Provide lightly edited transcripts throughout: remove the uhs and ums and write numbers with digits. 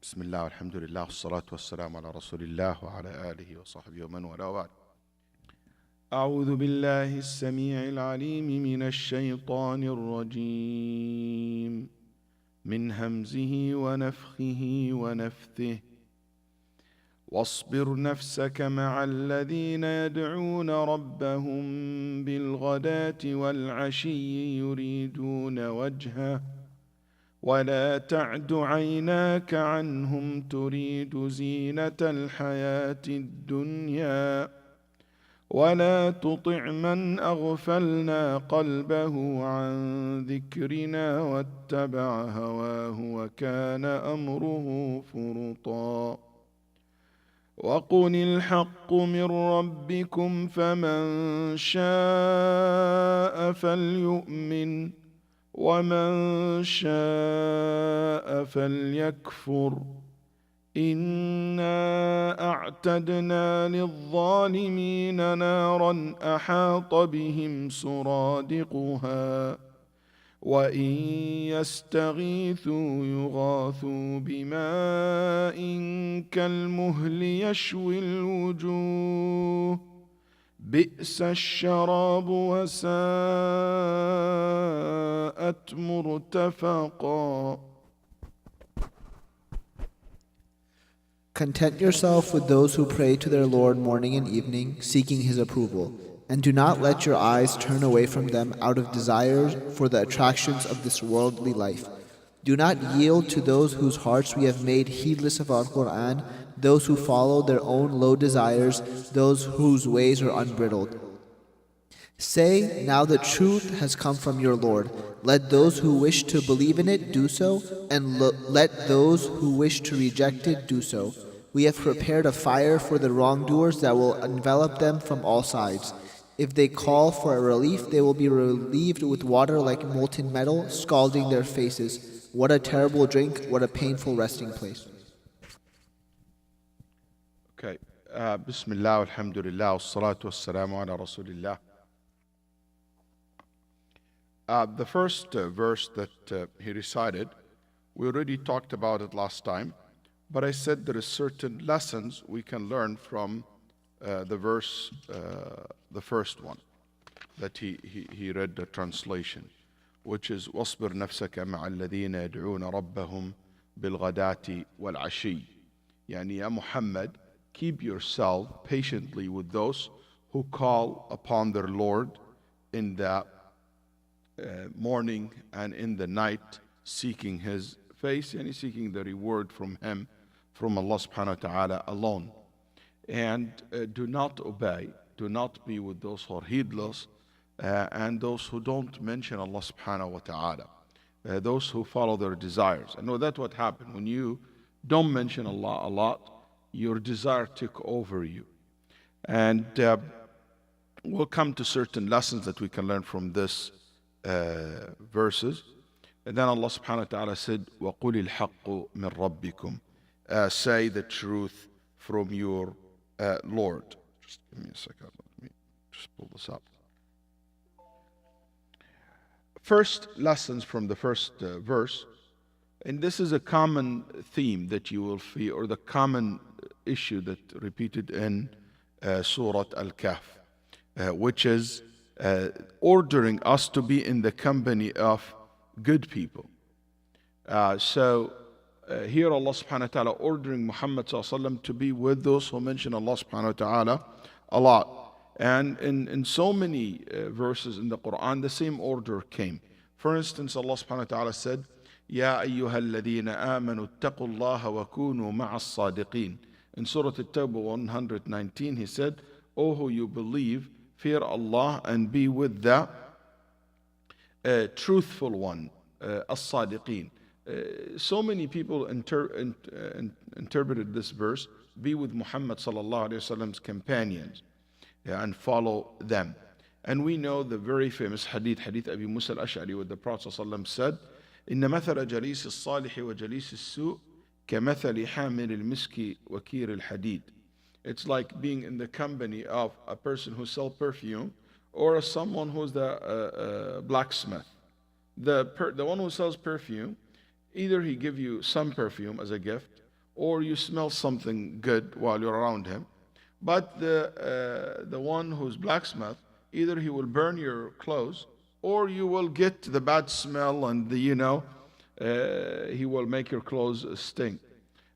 بسم الله والحمد لله والصلاة والسلام على رسول الله وعلى آله وصحبه ومن والاه وبعد. أعوذ بالله السميع العليم من الشيطان الرجيم من همزه ونفخه ونفثه. واصبر نفسك مع الذين يدعون ربهم بالغداة والعشي يريدون وجهه ولا تعد عيناك عنهم تريد زينة الحياة الدنيا ولا تطع من أغفلنا قلبه عن ذكرنا واتبع هواه وكان أمره فرطا. وقل الحق من ربكم فمن شاء فليؤمن ومن شاء فليكفر إنا أعتدنا للظالمين نارا أحاط بهم سرادقها وإن يستغيثوا يغاثوا بماء كالمهل يشوي الوجوه بئس الشراب وساءت مرتفقا. Content yourself with those who pray to their Lord morning and evening, seeking His approval, and do not let your eyes turn away from them out of desires for the attractions of this worldly life. Do not yield to those whose hearts we have made heedless of our Quran, those who follow their own low desires, those whose ways are unbridled. Say, now the truth has come from your Lord. Let those who wish to believe in it do so, and let those who wish to reject it do so. We have prepared a fire for the wrongdoers that will envelop them from all sides. If they call for a relief, they will be relieved with water like molten metal, scalding their faces. What a terrible drink, what a painful resting place. Okay. Bismillah, alhamdulillah, wassalatu wassalamu ala rasulillah. The first verse that he recited, we already talked about it last time, but I said there is certain lessons we can learn from the verse, the first one, that he read the translation, which is وَاصْبِرْ نَفْسَكَ مَعَ الَّذِينَ يَدْعُونَ رَبَّهُمْ بِالْغَدَاةِ وَالْعَشِيِّ. Yani, Ya Muhammad, keep yourself patiently with those who call upon their Lord in the morning and in the night, seeking His face, and seeking the reward from Him, from Allah subhanahu wa ta'ala alone. And do not obey, do not be with those who are heedless, and those who don't mention Allah subhanahu wa ta'ala, those who follow their desires. I know that's what happened. When you don't mention Allah a lot, your desire took over you. And we'll come to certain lessons that we can learn from this verses. And then Allah subhanahu wa ta'ala said, وَقُلِ الْحَقُّ مِنْ رَبِّكُمْ. Say the truth from your Lord. Just give me a second. Let me just pull this up. First lessons from the first verse, and this is a common theme that you will see, or the common issue that repeated in Surah Al-Kahf, which is ordering us to be in the company of good people. So here Allah subhanahu wa ta'ala ordering Muhammad sallallahu alaihi wasallam to be with those who mention Allah subhanahu wa ta'ala a lot. And in so many verses in the Quran, the same order came. For instance, Allah subhanahu wa ta'ala said, يَا أَيُّهَا الَّذِينَ آمَنُوا اتَّقُوا اللَّهَ وَكُونُوا مَعَ الصَّادِقِينَ. In Surah At-Tawbah 119, He said, O who you believe, fear Allah and be with the truthful one, as-sadiqeen. So many people interpreted this verse, be with Muhammad sallallahu alayhi wa sallam's companions, and follow them. And we know the very famous hadith Abi Musa al-Ash'ari, where the Prophet sallallahu alayhi wa sallam said, إن مثل جليس الصالح وجليس السوء كمثل حامل المسك وكير الحديد. It's like being in the company of a person who sells perfume, or someone who's the blacksmith. The one who sells perfume, either he give you some perfume as a gift, or you smell something good while you're around him. But the one who's blacksmith, either he will burn your clothes, or you will get the bad smell, and he will make your clothes stink.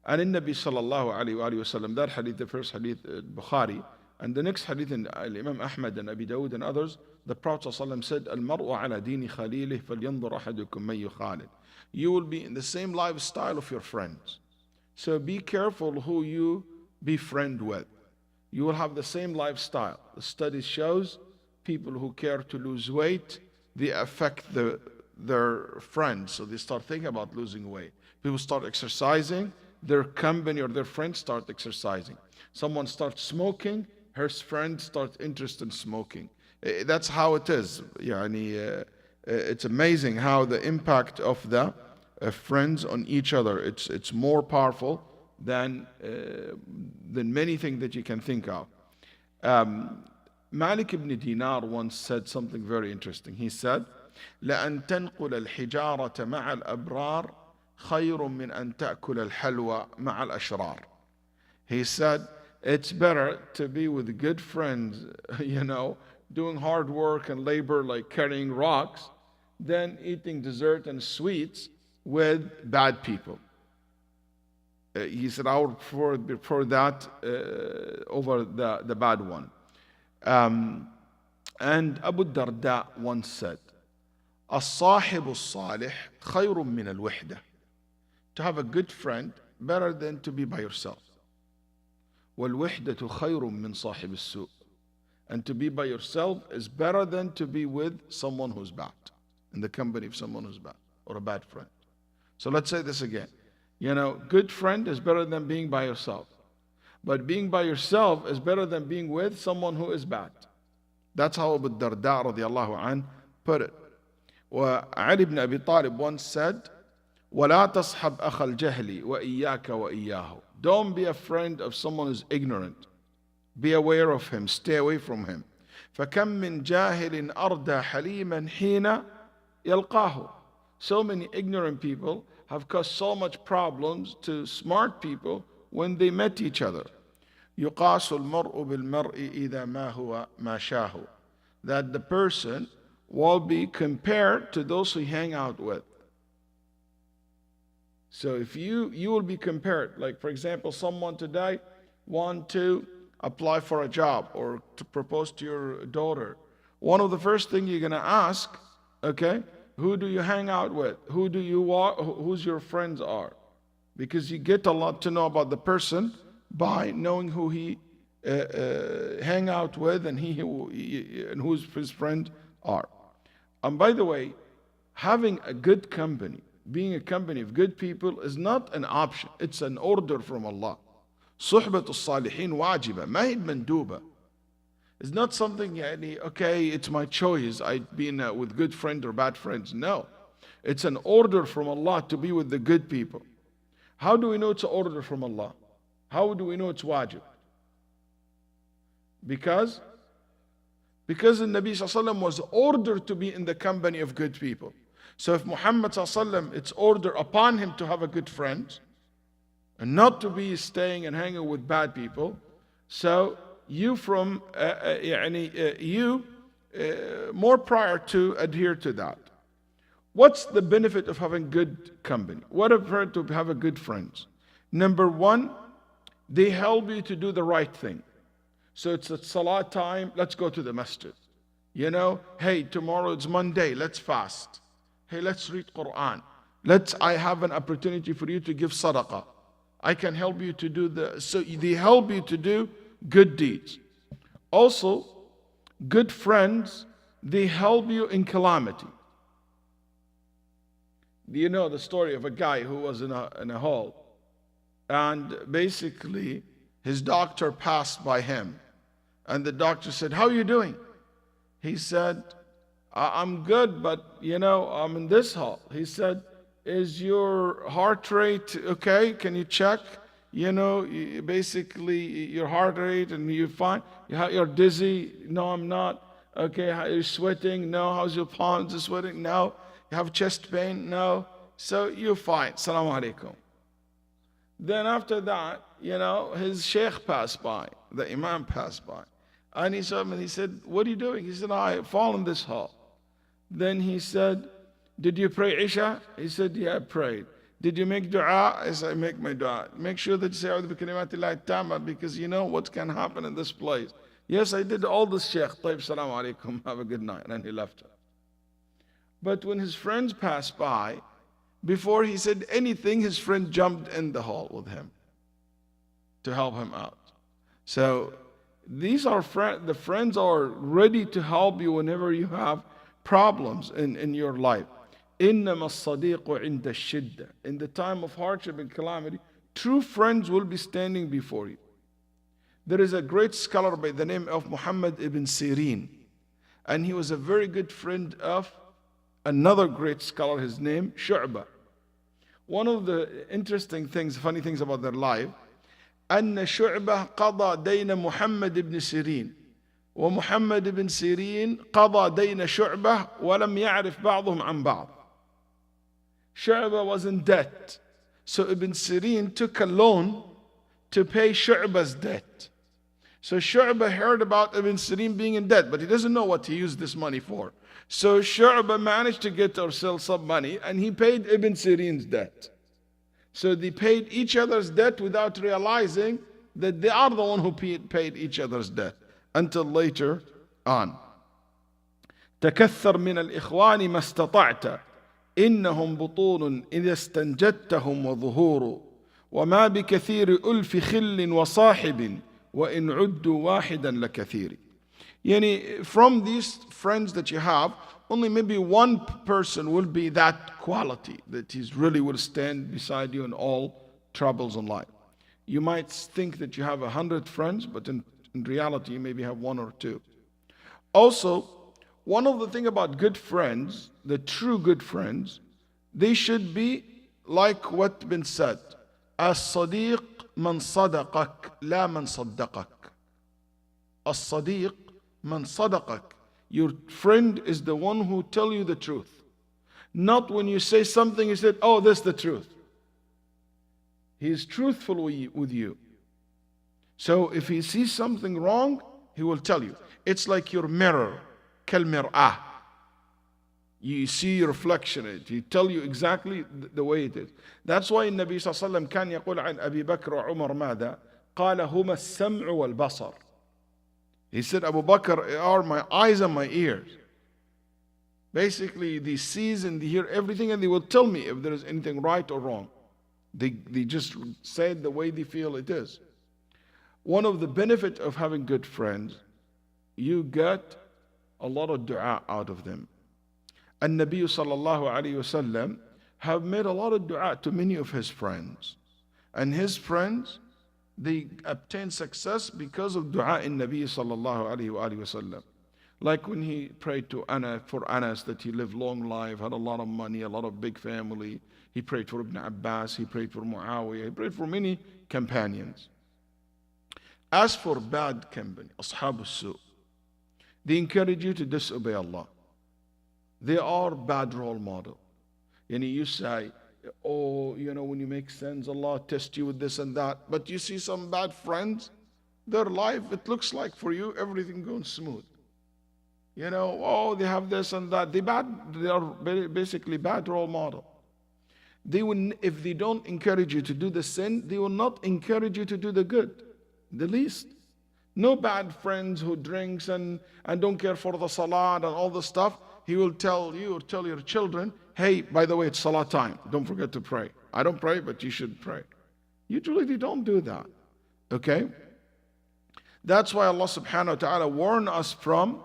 And in Nabi sallallahu alayhi wa sallam, that hadith, the first hadith, Bukhari, and the next hadith in Imam Ahmad and Abi Dawud and others, the Prophet sallallahu said, "Al-mar'u ala dini khalilih falyanzur ahadukum man yukhalil." You will be in the same lifestyle of your friends. So be careful who you befriend with. You will have the same lifestyle. The study shows people who care to lose weight, they affect their friends, so they start thinking about losing weight. People start exercising, their company or their friends start exercising. Someone starts smoking, her friends start interested in smoking. That's how it is. It's amazing how the impact of the friends on each other, it's more powerful than many things that you can think of. Malik ibn Dinar once said something very interesting. He said, لأن تنقل الحجارة مع الأبرار خير من أن تأكل الحلوى مع الأشرار. He said, it's better to be with good friends, doing hard work and labor like carrying rocks, than eating dessert and sweets with bad people. He said, I would prefer that over the bad one. And Abu Darda once said, الصاحب الصالح خير من الوحدة. To have a good friend, better than to be by yourself. والوحدة خير من صاحب السوء. And to be by yourself is better than to be with someone who's bad, in the company of someone who's bad, or a bad friend. So let's say this again. Good friend is better than being by yourself. But being by yourself is better than being with someone who is bad. That's how Abu Darda radiallahu anh put it. Ali ibn Abi Talib once said, وَلَا تَصْحَبْ أَخَ الْجَهْلِ وَإِيَّاكَ وَإِيَّاهُ. Don't be a friend of someone who's ignorant. Be aware of him. Stay away from him. فَكَمْ مِنْ جَاهِلٍ أَرْدَى حَلِيمًا حِينَ يَلْقَاهُ. So many ignorant people have caused so much problems to smart people when they met each other. يُقَاسُ الْمَرْءُ بِالْمَرْءِ إِذَا مَا هُوَ مَا شَاهُ. That the person will be compared to those who hang out with. So if you will be compared, like for example, someone today want to apply for a job or to propose to your daughter. One of the first things you're going to ask, okay, who do you hang out with? Who's your friends are? Because you get a lot to know about the person by knowing who he hang out with and and who's his friends are. And by the way, having a good company, being a company of good people is not an option. It's an order from Allah. صحبة الصالحين واجبة ما هي مندوبة. It's not something, okay, it's my choice. I've been with good friends or bad friends. No. It's an order from Allah to be with the good people. How do we know it's an order from Allah? How do we know it's wajib? Because the Nabi ﷺ was ordered to be in the company of good people. So if Muhammad ﷺ, it's order upon him to have a good friend and not to be staying and hanging with bad people. So you more prior to adhere to that. What's the benefit of having good company? What a benefit to have a good friends? Number one, they help you to do the right thing. So it's at salah time, let's go to the masjid. Hey, tomorrow it's Monday, let's fast. Hey, let's read Quran. I have an opportunity for you to give sadaqah. I can help you to do so they help you to do good deeds. Also, good friends, they help you in calamity. Do you know the story of a guy who was in a hall, and basically his doctor passed by him, and the doctor said, "How are you doing?" He said, "I'm good, but I'm in this hall." He said, "Is your heart rate okay? Can you check? Basically your heart rate, and you're fine. You're dizzy? No, I'm not. Okay, you're sweating? No. How's your palms? Are sweating? No. You have chest pain? No. So you're fine. Assalamu alaikum." Then after that, his sheikh passed by, the Imām passed by. And he saw him and he said, what are you doing? He said, I fall in this hole. Then he said, did you pray Isha? He said, yeah, I prayed. Did you make dua? I said, I make my dua. Make sure that you say, A'udhu bi kalimatillahi tamma, because you know what can happen in this place. Yes, I did all this, Sheikh. Tayyib, salam alaikum, have a good night. And he left her. But when his friends passed by, before he said anything, his friend jumped in the hall with him to help him out. So these are the friends are ready to help you whenever you have problems in your life. إِنَّمَا الصَّدِيقُ عِنْدَ الشِّدَّةِ. In the time of hardship and calamity, true friends will be standing before you. There is a great scholar by the name of Muhammad ibn Sirin, and he was a very good friend of another great scholar, his name Shu'bah. One of the interesting things, funny things about their life, أن شعبة قضى دين محمد بن سيرين ومحمد بن سيرين قضى دين شعبة ولم يعرف بعضهم عن بعض. Shu'bah was in debt, so Ibn Sirin took a loan to pay Shu'bah's debt. So Shu'bah heard about Ibn Sirin being in debt, but he doesn't know what he used this money for. So Shu'bah managed to get or sell some money, and he paid Ibn Sirin's debt. So they paid each other's debt without realizing that they are the one who paid each other's debt, until later on. تكثر من الإخوان ما استطعت إنهم بطون إذا استنجدتهم وظهور وما بكثير ألف خل وصاحب وإن عدوا واحدا لكثير. From these friends that you have, only maybe one person will be that quality, that he really will stand beside you in all troubles in life. You might think that you have 100 friends, but in reality you maybe have one or two. Also, one of the things about good friends, the true good friends, they should be like what's been said. الصديق من صدقك لا من صدقك. الصديق من صدقك. Your friend is the one who tell you the truth. Not when you say something, he said, oh, this is the truth. He is truthful with you. So if he sees something wrong, he will tell you. It's like your mirror. كالمرآة. You see your reflection in it. He tell you exactly the way it is. That's why النبي صلى الله عليه وسلم كان يقول عن أبي بكر وعمر ماذا؟ قال هما السمع والبصر. He said, Abu Bakr are my eyes and my ears. Basically, they see and they hear everything, and they will tell me if there is anything right or wrong. They just say it the way they feel it is. One of the benefits of having good friends, you get a lot of dua out of them. And Nabi sallallahu alayhi wasallam have made a lot of dua to many of his friends. And his friends, they obtain success because of dua in Nabi sallallahu alayhi wa sallam. Like when he prayed to Anas that he lived long life, had a lot of money, a lot of big family. He prayed for Ibn Abbas, he prayed for Muawiyah, he prayed for many companions. As for bad company, ashab al-su', they encourage you to disobey Allah. They are bad role model. You say, oh, when you make sins, Allah tests you with this and that. But you see some bad friends, their life, it looks like for you, everything goes smooth. Oh, they have this and that. They are basically bad role model. If they don't encourage you to do the sin, they will not encourage you to do the good, the least. No bad friends who drinks and don't care for the salah and all the stuff. He will tell you or tell your children, hey, by the way, it's salah time. Don't forget to pray. I don't pray, but you should pray. Usually they don't do that. Okay? That's why Allah subhanahu wa ta'ala warned us from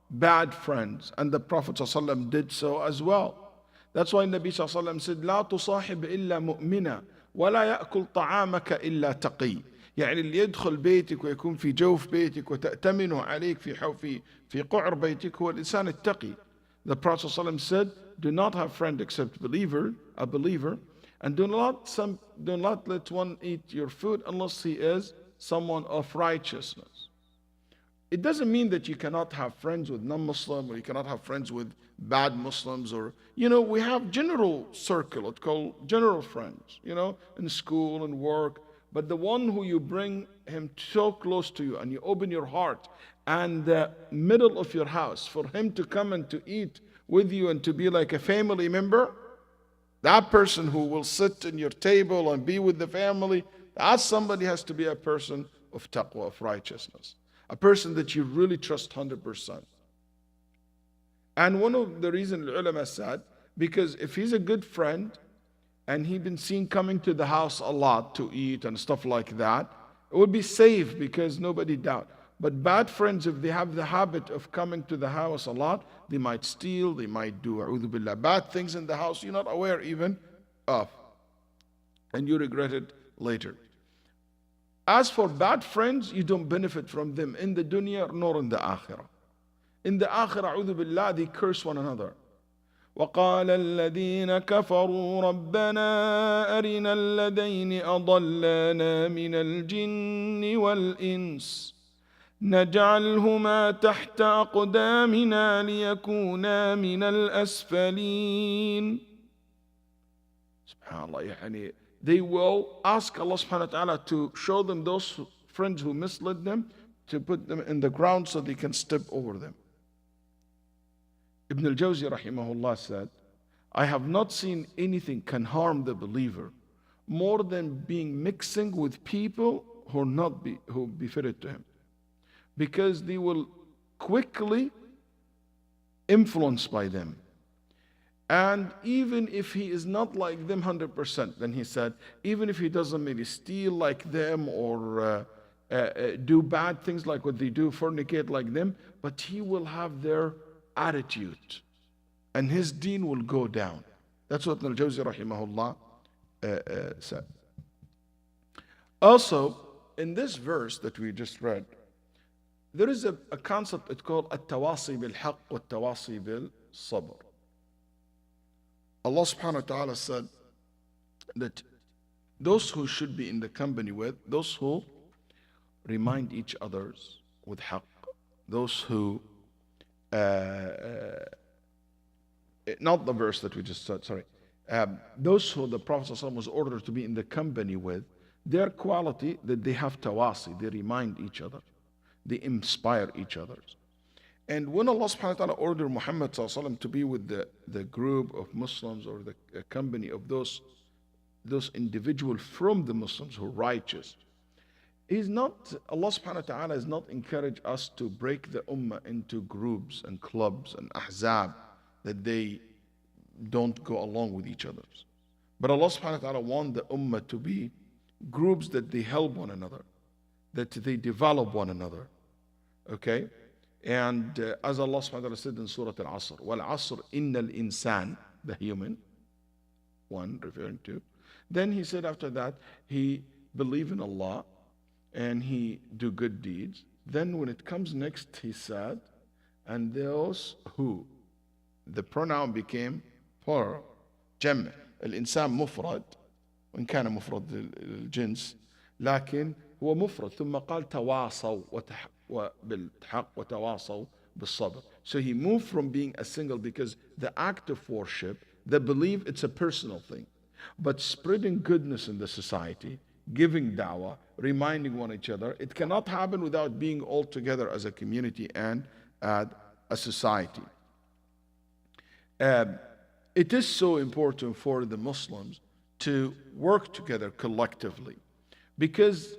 bad friends. And the Prophet ﷺ did so as well. That's why Nabi ﷺ said, لا تصاحب إلا مؤمنا ولا يأكل طعامك إلا تقي. اللي يدخل بيتك ويكون في جوف بيتك وتأتمنه عليك في قعر بيتك هو الإنسان التقي. The Prophet ﷺ said, do not have friend except a believer, and do not let one eat your food unless he is someone of righteousness. It doesn't mean that you cannot have friends with non-Muslim, or you cannot have friends with bad Muslims, or, we have general circle, it's called general friends, in school and work. But the one who you bring him so close to you and you open your heart and the middle of your house for him to come and to eat with you and to be like a family member, that person who will sit in your table and be with the family, that somebody has to be a person of taqwa, of righteousness. A person that you really trust 100%. And one of the reasons the ulama said, because if he's a good friend and he's been seen coming to the house a lot to eat and stuff like that, it would be safe because nobody doubt. But bad friends, if they have the habit of coming to the house a lot, they might steal, they might do a'udhu billah, bad things in the house you're not aware even of. And you regret it later. As for bad friends, you don't benefit from them in the dunya nor in the akhirah. In the akhirah, a'udhu billah, they curse one another. وقال الذين كفروا ربنا أرنا الذين أضلانا من الجن والإنس نجعلهما تحت أقدامنا ليكونا من الأسفلين. SubhanAllah, يعني they will ask Allah subhanahu wa ta'ala to show them those friends who misled them, to put them in the ground so they can step over them. Ibn al-Jawzi rahimahullah said, I have not seen anything can harm the believer more than mixing with people who befitted to him. Because they will quickly influenced by them. And even if he is not like them 100%, then he said, even if he doesn't maybe steal like them or do bad things like what they do, fornicate like them, but he will have their attitude and his deen will go down. That's what Al-Jawzi rahimahullah said. Also, in this verse that we just read, there is a concept it's called at-tawasi bil-haqq wa at-tawasi bil-sabr. Allah subhanahu wa ta'ala said that those who should be in the company with, those who remind each others with haqq, those who not the verse that we just said, sorry. Those who the Prophet ﷺ was ordered to be in the company with, their quality that they have tawasi, they remind each other, they inspire each other. And when Allah subhanahu wa ta'ala ordered Muhammad ﷺ to be with the group of Muslims or the company of those individuals from the Muslims who are righteous, Allah subhanahu wa ta'ala has not encouraged us to break the ummah into groups and clubs and ahzab that they don't go along with each other. But Allah subhanahu wa ta'ala wants the ummah to be groups that they help one another, that they develop one another. Okay? And as Allah subhanahu wa ta'ala said in Surah Al-Asr, وَالْعَصْرِ إِنَّ الْإِنسَانِ, the human, one referring to. Then he said after that, he believe in Allah and he do good deeds. Then when it comes next, he said, and those who, the pronoun became plural, جمع. الإنسان مفرد وإن كان مفرد الجنس لكن هو مفرد ثم قال تواصوا بالحق وتواصوا بالصبر. So he moved from being a single because the act of worship, the belief, it's a personal thing. But spreading goodness in the society, giving da'wah, reminding one each other, it cannot happen without being all together as a community and a society. It is so important for the Muslims to work together collectively because,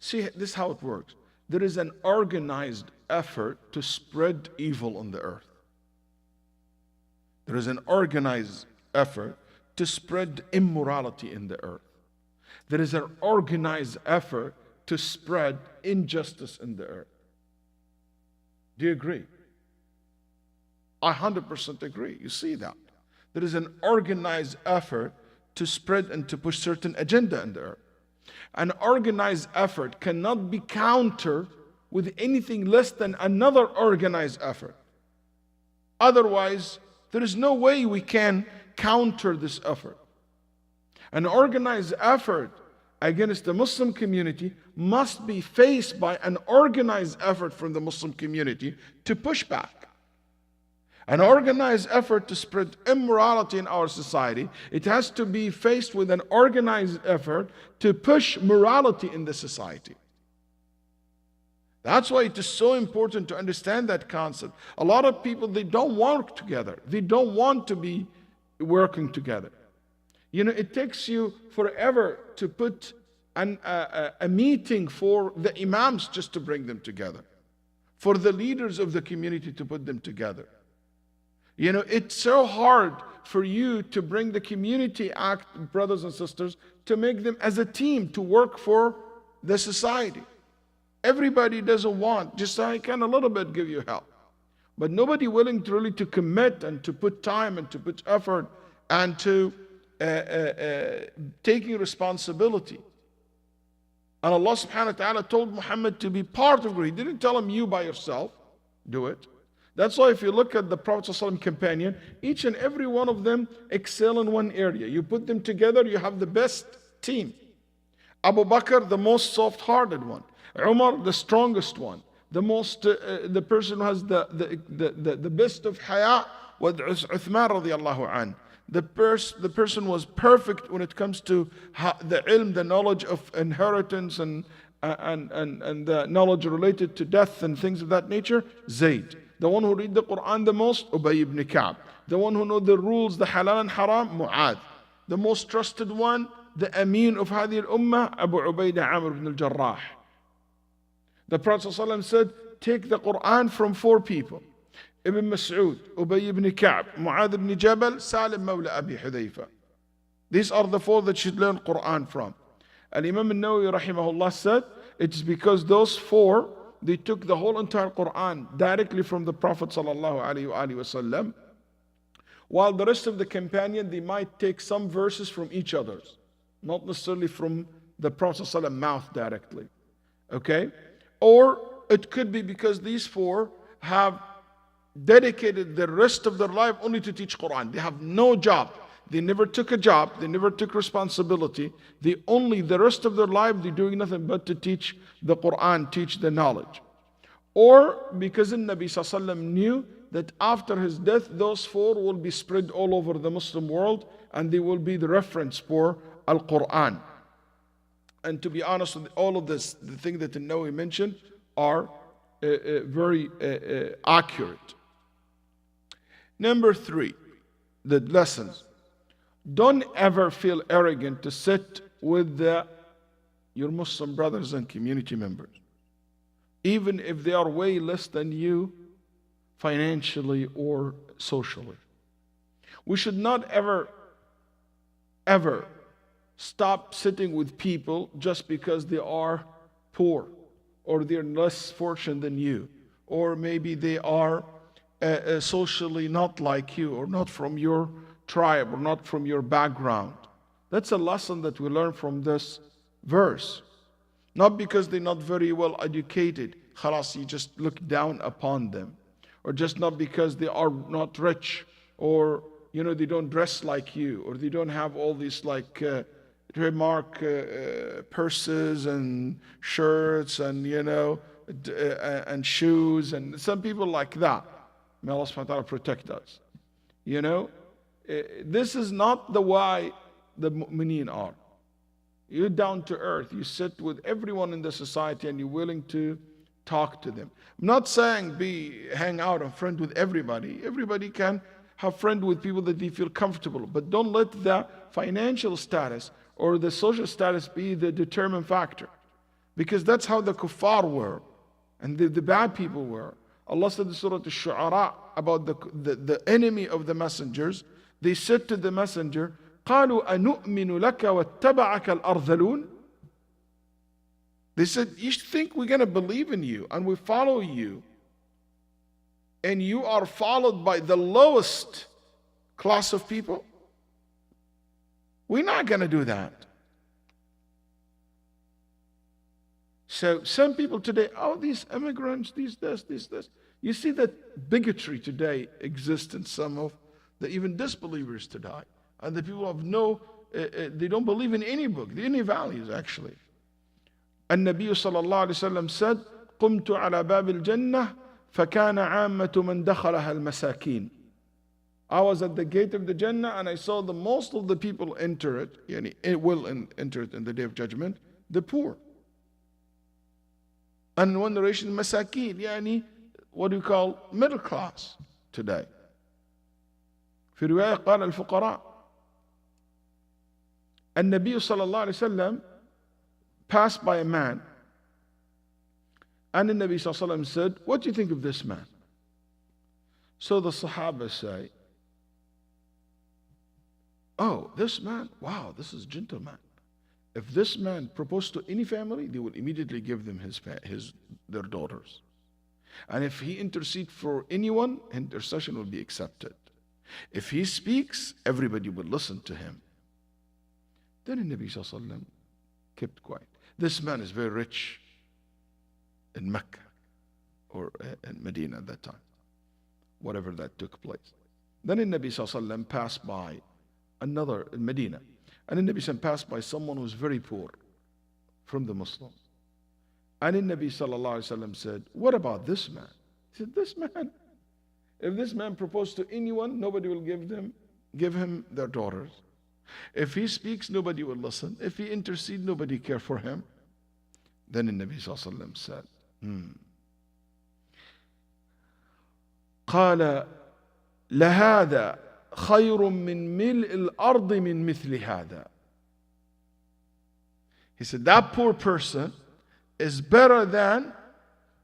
see, this is how it works. There is an organized effort to spread evil on the earth. There is an organized effort to spread immorality in the earth. There is an organized effort to spread injustice in the earth. Do you agree? I 100% agree. You see that. There is an organized effort to spread and to push certain agenda in the earth. An organized effort cannot be countered with anything less than another organized effort. Otherwise, there is no way we can counter this effort. An organized effort against the Muslim community must be faced by an organized effort from the Muslim community to push back. An organized effort to spread immorality in our society, it has to be faced with an organized effort to push morality in the society. That's why it is so important to understand that concept. A lot of people, they don't work together. They don't want to be working together. You know, it takes you forever to put a meeting for the imams just to bring them together, for the leaders of the community to put them together. You know, it's so hard for you to bring the community act, brothers and sisters, to make them as a team to work for the society. Everybody doesn't want, just I can a little bit give you help. But nobody willing to really to commit and to put time and to put effort and to taking responsibility. And Allah subhanahu wa ta'ala told Muhammad to be part of it. He didn't tell him you by yourself, do it. That's why if you look at the Prophet ﷺ companion, each and every one of them excel in one area. You put them together, you have the best team. Abu Bakr, the most soft-hearted one. Umar, the strongest one. The person who has the best of haya was Uthman radiallahu anh. The person was perfect when it comes to the ilm, the knowledge of inheritance and the knowledge related to death and things of that nature, Zayd. The one who read the Quran the most, Ubay ibn Ka'b. The one who know the rules, the halal and haram, Mu'adh. The most trusted one, the Ameen of Hadi al-Ummah, Abu Ubaidah Amr ibn al-Jarrah. The Prophet ﷺ said, take the Quran from 4 people. Ibn Mas'ud, Ubay ibn Ka'b, Mu'adh ibn Jabal, Salim Mawla Abi Hudayfa. These are the 4 that should learn Quran from. Al-Imam al-Nawawi rahimahullah said, it's because those 4, they took the whole entire Quran directly from the Prophet sallallahu alaihi wasallam, while the rest of the companion, they might take some verses from each other's, not necessarily from the Prophet sallallahu alaihi wasallam mouth directly. Okay? Or it could be because these 4 have dedicated the rest of their life only to teach Quran. They have no job. They never took a job. They never took responsibility. The rest of their life, they're doing nothing but to teach the Quran, teach the knowledge. Or because the Nabi Sallallahu Alaihi Wasallam knew that after his death, those 4 will be spread all over the Muslim world and they will be the reference for Al-Quran. And to be honest with all of this, the thing that Nawawi mentioned are very accurate. Number 3, the lessons. Don't ever feel arrogant to sit with your Muslim brothers and community members, even if they are way less than you financially or socially. We should not ever stop sitting with people just because they are poor or they're less fortunate than you, or maybe they are socially not like you or not from your tribe or not from your background. That's a lesson that we learn from this verse. Not because they're not very well educated, khalas, you just look down upon them. Or just not because they are not rich, or they don't dress like you, or they don't have all these trademark purses and shirts and and shoes, and some people like that. May Allah subhanahu wa ta'ala protect us. This is not the way the mu'mineen are. You're down to earth. You sit with everyone in the society and you're willing to talk to them. I'm not saying hang out and friend with everybody. Everybody can have friend with people that they feel comfortable. But don't let the financial status or the social status be the determining factor. Because that's how the kuffar were and the bad people were. Allah said in Surah Al-Shu'ara about the enemy of the messengers. They said to the messenger, قَالُوا أَنُؤْمِنُ لَكَ وَاتَّبَعَكَ الْأَرْذَلُونَ. They said, you think we're going to believe in you and we follow you, and you are followed by the lowest class of people? We're not going to do that. So some people today, these immigrants, these this. You see that bigotry today exists in some of the even disbelievers today. And the people have no they don't believe in any book, any values actually. النبي صلى الله عليه وسلم said, قمت على باب الجنة فكان عامة من دخلها المساكين. I was at the gate of the Jannah and I saw the most of the people enter it, yani it will enter it in the day of judgment, the poor. And one narration, masakin, yani what do you call middle class today. في رواية قال الفقراء. النبي صلى الله عليه وسلم passed by a man, and the Nabi صلى الله عليه وسلم said, what do you think of this man? So the Sahaba say, oh, this man, wow, this is a gentleman. If this man proposed to any family, they will immediately give them their daughters. And if he intercedes for anyone, intercession will be accepted. If he speaks, everybody will listen to him. Then the Nabi sallallahu alaihi wasallam kept quiet. This man is very rich in Mecca or in Medina at that time, whatever that took place. Then the Nabi sallallahu alaihi wasallam passed by another in Medina, and the Nabi sallallahu passed by someone who was very poor from the Muslims. And the Nabi sallallahu alaihi wasallam said, what about this man? He said, this man, if this man proposed to anyone, nobody will give him their daughters. If he speaks, nobody will listen. If he intercedes, nobody care for him. Then the Nabi sallallahu alaihi wasallam said, قال لهذا خير من ملء الأرض من مثل هذا. He said, that poor person is better than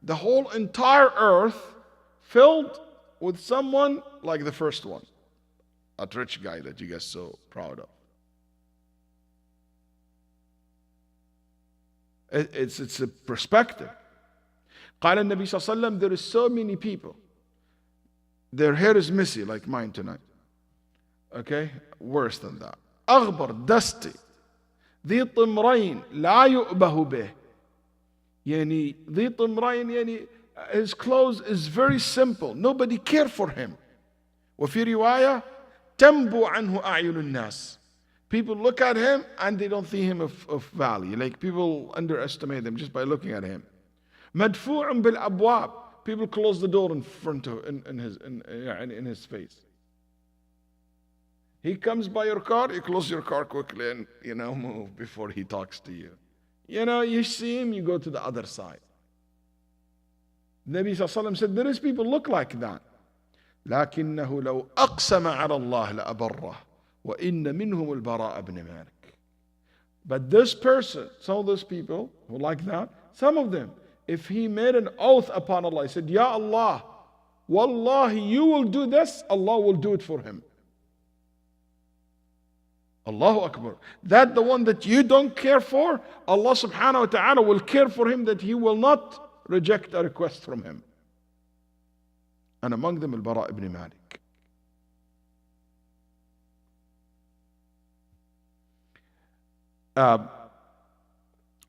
the whole entire earth filled with someone like the first one, that rich guy that you guys are so proud of. It's a perspective. قال النبي صلى الله عليه وسلم, there is so many people, their hair is messy like mine tonight. Okay, worse than that. أغبر dusty ذي طمرين لا يؤبه به. يعني ذي طمرين يعني his clothes is very simple, nobody care for him. وفي رواية تنبو عنه أعين الناس. People look at him and they don't see him of value. Like people underestimate him just by looking at him. مدفوع بالأبواب. People close the door in front of in his face. He comes by your car, you close your car quickly and move before he talks to you. You see him, you go to the other side. Nabi sallallahu alaihi wasallam said, there is people look like that. لكنه لو أقسم على الله لأبره وإن منهم البراء بن مالك. But this person, some of those people who like that, some of them, if he made an oath upon Allah, he said, Ya Allah, Wallahi, you will do this, Allah will do it for him. Allahu Akbar. That the one that you don't care for, Allah subhanahu wa ta'ala will care for him, that he will not reject a request from him. And among them, Al-Bara ibn Malik.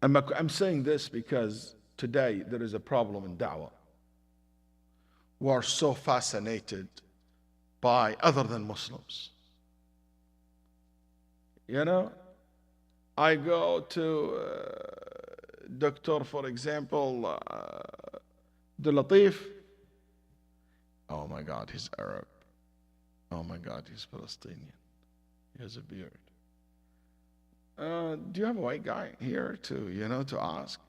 I'm saying this because today there is a problem in da'wah. We are so fascinated by other than Muslims. I go to doctor, for example, De Latif. Oh my God, he's Arab. Oh my God, he's Palestinian. He has a beard. Do you have a white guy here to ask?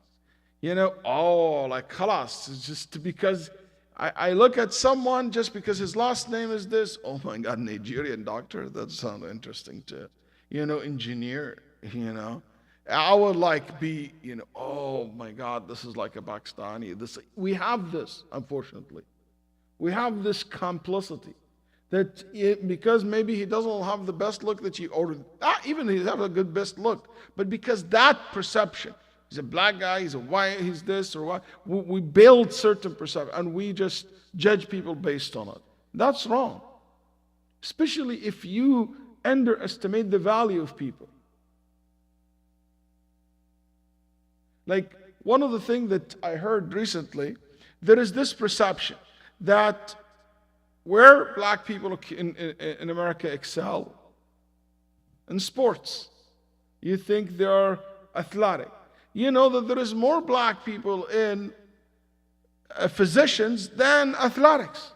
Like khalas, it's just because I look at someone just because his last name is this. Oh my God, Nigerian doctor, that sounds interesting too. Engineer, I would be, oh my God, this is like a Pakistani. We have this, unfortunately. We have this complicity that because maybe he doesn't have the best look that even he have a good best look, but because that perception, he's a black guy, he's a white, he's this or what, we build certain perception and we just judge people based on it. That's wrong. Especially if you underestimate the value of people. Like one of the things that I heard recently, there is this perception that where black people in America excel in sports. You think they are athletic. You know that there is more black people in physicians than athletics.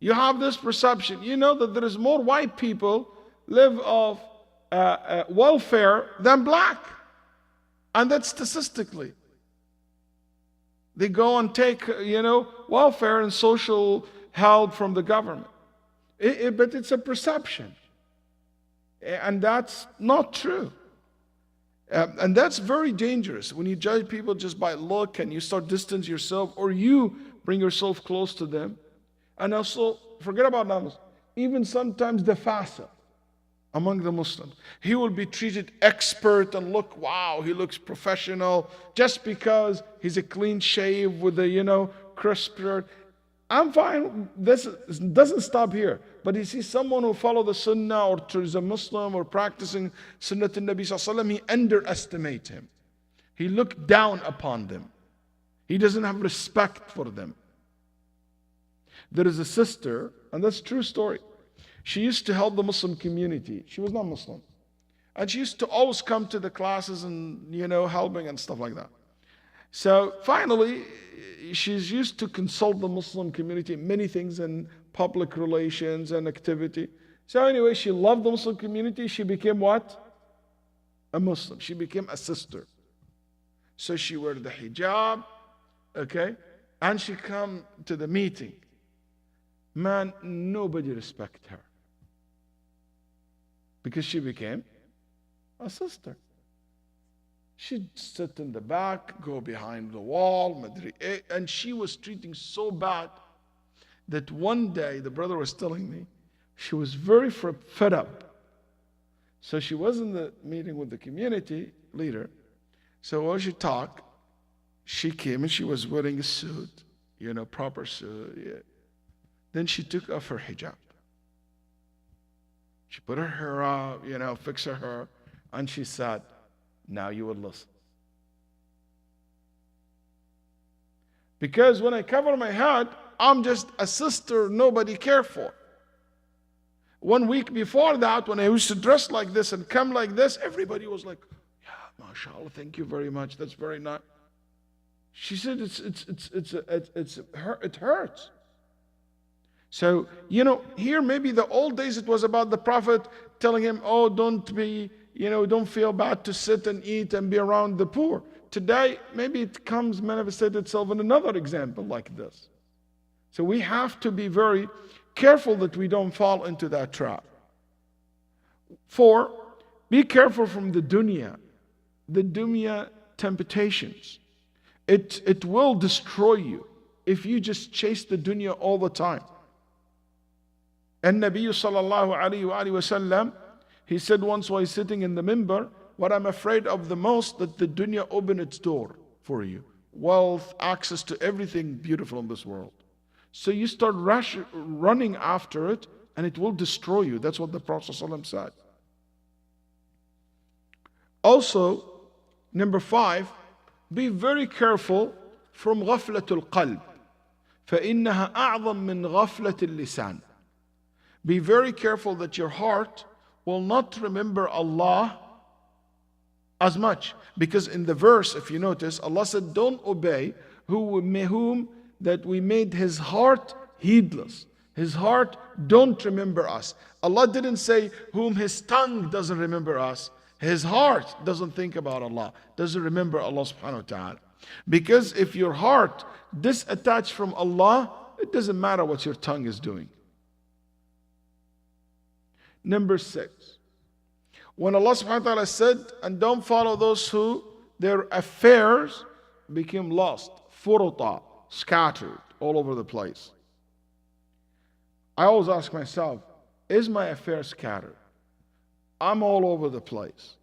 You have this perception. You know that there is more white people live off welfare than black. And that's statistically. They go and take, welfare and social help from the government. But it's a perception. And that's not true. And that's very dangerous when you judge people just by look and you start distancing yourself, or you bring yourself close to them. And also, forget about non-Muslims, even sometimes the fasa among the Muslims. He will be treated expert and look, wow, he looks professional just because he's a clean shave with a, crisp shirt. I'm fine. This doesn't stop here. But you see someone who follows the Sunnah or is a Muslim or practicing Sunnah al-Nabi sallallahu alaihi wasallam, he underestimates him. He looked down upon them. He doesn't have respect for them. There is a sister, and that's a true story. She used to help the Muslim community. She was not Muslim. And she used to always come to the classes and, helping and stuff like that. So finally, she's used to consult the Muslim community in many things in public relations and activity. So anyway, she loved the Muslim community. She became what? A Muslim. She became a sister. So she wore the hijab, okay? And she come to the meeting. Man, nobody respect her. Because she became a sister. She'd sit in the back, go behind the wall, and she was treating so bad that one day, the brother was telling me, she was very fed up. So she was in the meeting with the community leader. So while she talked, she came and she was wearing a suit, proper suit. Yeah. Then she took off her hijab. She put her hair up, fixed her hair, and she said, now you will listen. Because when I cover my head, I'm just a sister nobody cares for. 1 week before that, when I used to dress like this and come like this, everybody was like, yeah, mashallah, thank you very much. That's very nice. She said it hurts. So, here maybe the old days it was about the Prophet telling him, oh, don't feel bad to sit and eat and be around the poor. Today, maybe it manifested itself in another example like this. So we have to be very careful that we don't fall into that trap. 4, be careful from the dunya temptations. It will destroy you if you just chase the dunya all the time. And Nabi sallallahu alayhi wa sallam, he said once while sitting in the minbar, what I'm afraid of the most, that the dunya open its door for you. Wealth, access to everything beautiful in this world. So you start running after it, and it will destroy you. That's what the Prophet ﷺ said. Also, number 5, be very careful from غفلة القلب. فإنها أعظم من غفلة اللسان. Be very careful that your heart will not remember Allah as much. Because in the verse, if you notice, Allah said, don't obey whom that we made his heart heedless. His heart don't remember us. Allah didn't say whom his tongue doesn't remember us. His heart doesn't think about Allah, doesn't remember Allah subhanahu wa ta'ala. Because if your heart disattached from Allah, it doesn't matter what your tongue is doing. Number 6. When Allah subhanahu wa ta'ala said, and don't follow those who their affairs became lost, furuta, scattered all over the place. I always ask myself, is my affair scattered? I'm all over the place.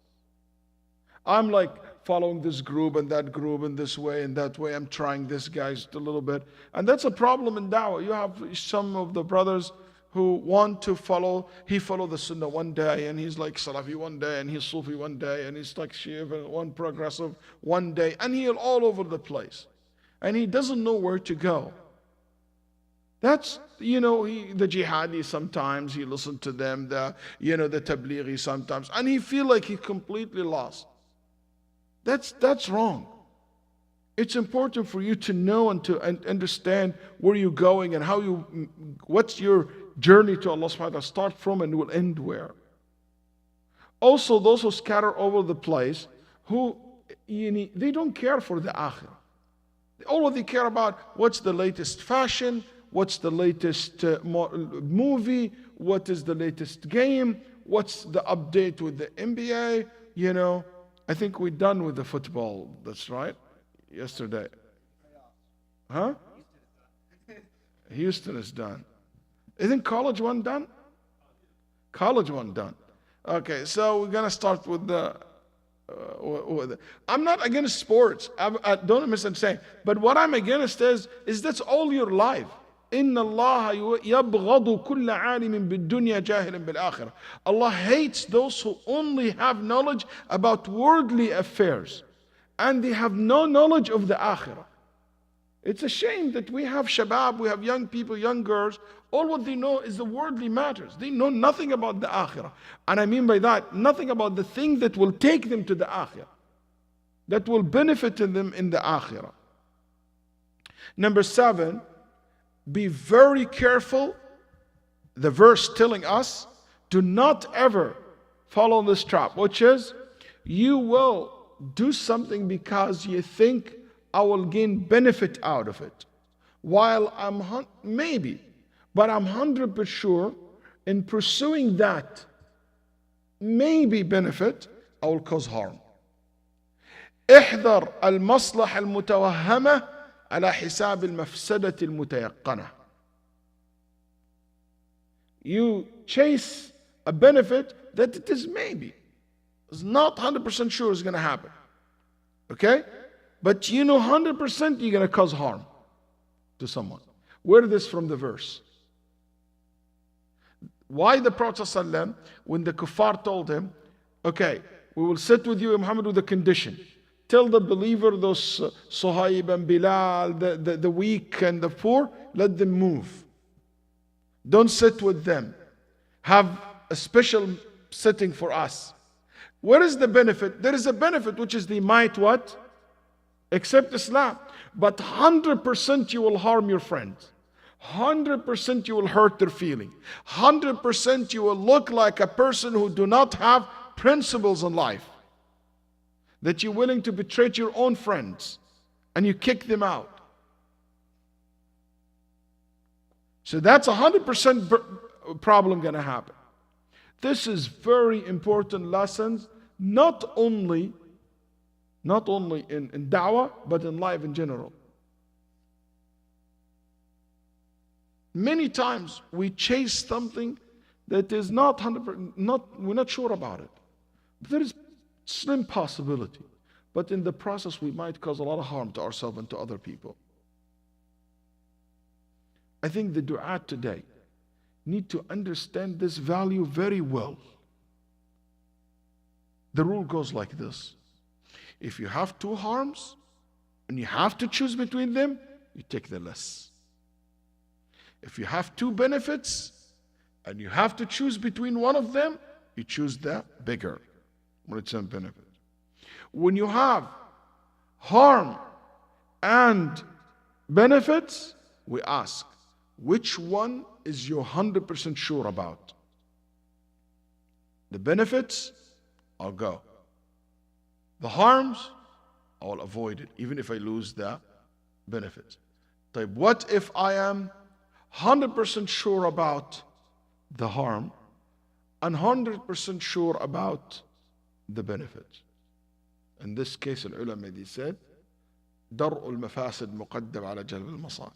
I'm like following this group and that group and this way and that way. I'm trying this guys a little bit. And that's a problem in da'wah. You have some of the brothers who want to follow, he followed the Sunnah one day, and he's like Salafi one day, and he's Sufi one day, and he's like Shia, one progressive one day, and he's all over the place. And he doesn't know where to go. That's, the jihadi sometimes, he listens to them, the tablighi sometimes, and he feel like he's completely lost. That's wrong. It's important for you to know and to understand where you're going and what's your journey to Allah subhanahu wa ta'ala start from and will end where. Also, those who scatter over the place, who, they don't care for the akhirah. All they care about what's the latest fashion, what's the latest movie, what is the latest game, what's the update with the NBA, I think we're done with the football, that's right, yesterday. Huh? Houston is done. Isn't college one done? College one done. Okay, so we're going to start with I'm not against sports. I don't misunderstand. But what I'm against is that's all your life. إِنَّ اللَّهَ يَبْغَضُ كُلَّ عَالِمٍ بِالدُّنْيَا جَاهِلٍ بِالْآخِرَةِ. Allah hates those who only have knowledge about worldly affairs and they have no knowledge of the akhirah. It's a shame that we have shabab, we have young people, young girls, all what they know is the worldly matters. They know nothing about the akhirah. And I mean by that, nothing about the thing that will take them to the akhirah, that will benefit them in the akhirah. Number 7, be very careful. The verse telling us, do not ever follow this trap, which is, you will do something because you think I will gain benefit out of it. While maybe, but I'm 100% sure in pursuing that maybe benefit, I will cause harm. احذر المصلحة المتوهمة على حساب المفسدة المتيقنة. You chase a benefit that it is maybe. It's not 100% sure it's going to happen. Okay? But 100% you're going to cause harm to someone. Where is this from the verse? Why the Prophet ﷺ, when the kuffar told him, okay, we will sit with you, Muhammad, with a condition. Tell the believer, those Suhaib and Bilal, the weak and the poor, let them move. Don't sit with them. Have a special sitting for us. Where is the benefit? There is a benefit, which is they might what? Accept Islam. But 100% you will harm your friends. 100% you will hurt their feeling. 100% you will look like a person who do not have principles in life. That you're willing to betray your own friends and you kick them out. So that's 100% problem going to happen. This is very important lessons, not only in da'wah, but in life in general. Many times we chase something that is not 100%, we're not sure about it. But there is slim possibility. But in the process, we might cause a lot of harm to ourselves and to other people. I think the du'at today need to understand this value very well. The rule goes like this. If you have 2 harms and you have to choose between them, you take the less. If you have 2 benefits and you have to choose between one of them, you choose the bigger when it's a benefit. When you have harm and benefits, we ask, which one is you 100% sure about? The benefits, I'll go. The harms, I'll avoid it, even if I lose the benefits. But what if I am 100% sure about the harm and 100% sure about the benefits? In this case, العلماء they said, درء المفاسد مقدم على جلب المصالح.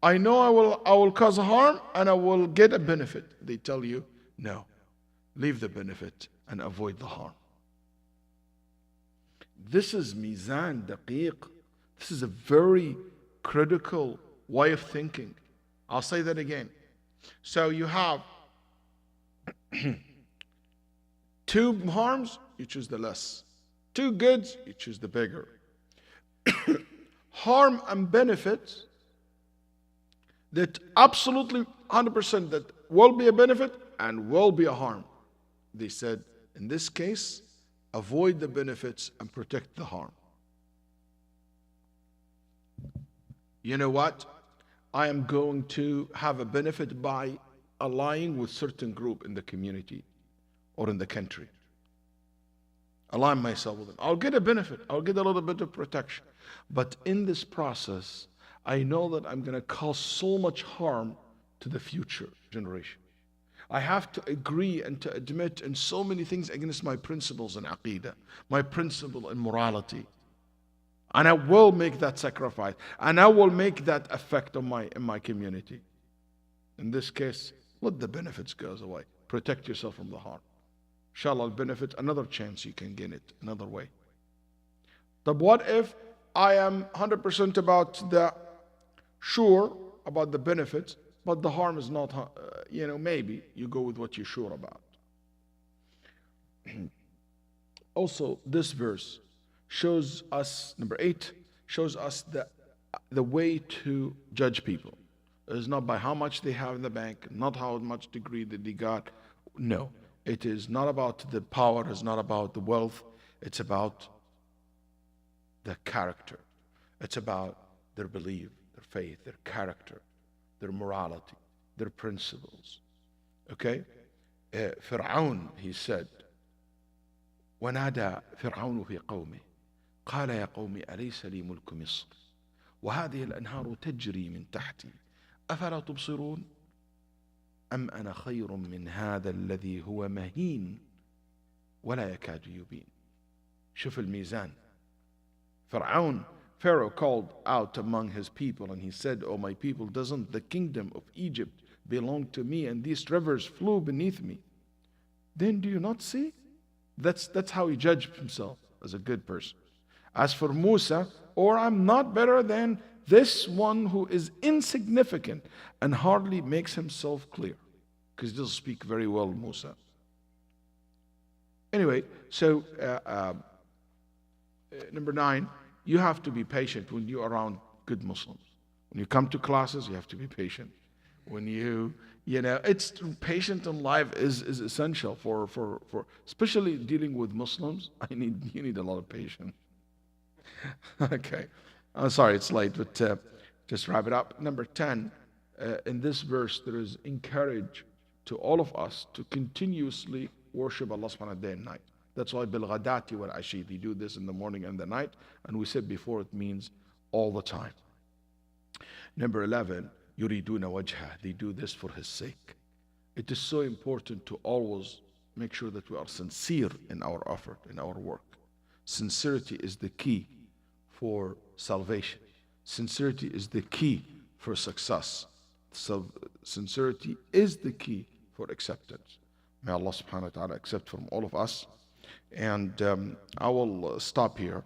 I know I will cause harm and I will get a benefit. They tell you, no, leave the benefit and avoid the harm. This is mizan daqiq. This is a very critical way of thinking. I'll say that again. So you have 2 harms, you choose the less. 2 goods, you choose the bigger. Harm and benefits, that absolutely 100% that will be a benefit and will be a harm. They said, in this case, avoid the benefits and protect the harm. You know what? I am going to have a benefit by aligning with certain group in the community or in the country. Align myself with them. I'll get a benefit. I'll get a little bit of protection. But in this process, I know that I'm going to cause so much harm to the future generation. I have to agree and to admit in so many things against my principles in aqeedah, my principle in morality. And I will make that sacrifice. And I will make that effect on in my community. In this case, let the benefits go away. Protect yourself from the harm. Inshallah, benefit, another chance you can gain it, another way. But what if I am 100% sure about the benefits, but the harm is not, maybe you go with what you're sure about. Also, this verse shows us, number 8, shows us the way to judge people. It is not by how much they have in the bank, not how much degree that they got. No, it is not about the power, it's not about the wealth, it's about the character. It's about their belief, their faith, their character, their morality, their principles. Okay? Fir'aun, he said, ونادى فرعون في قومه قال يا قوم أليس لي ملك مصر وهذه الأنهار تجري من تحتي أفلا تبصرون أم أنا خير من هذا الذي هو مهين ولا يكاد يبين. شوف الميزان. Pharaoh called out among his people and he said, "O my people, doesn't the kingdom of Egypt belong to me and these rivers flow beneath me? Then do you not see?" That's how he judged himself as a good person. As for Musa, or I'm not better than this one who is insignificant and hardly makes himself clear. Because he doesn't speak very well, Musa. Anyway, so number 9, you have to be patient when you're around good Muslims. When you come to classes, you have to be patient. When it's patient in life is essential for especially dealing with Muslims. You need a lot of patience. Okay, I'm sorry it's late, but just wrap it up. Number 10, in this verse, there is encourage to all of us to continuously worship Allah subhanahu wa ta'ala day and night. That's why bil-ghadati wal-ashi, they do this in the morning and the night, and we said before it means all the time. Number 11, yuriduna wajha, they do this for His sake. It is so important to always make sure that we are sincere in our effort, in our work. Sincerity is the key for salvation. Sincerity is the key for success. Sincerity is the key for acceptance. May Allah subhanahu wa ta'ala accept from all of us. And I will stop here.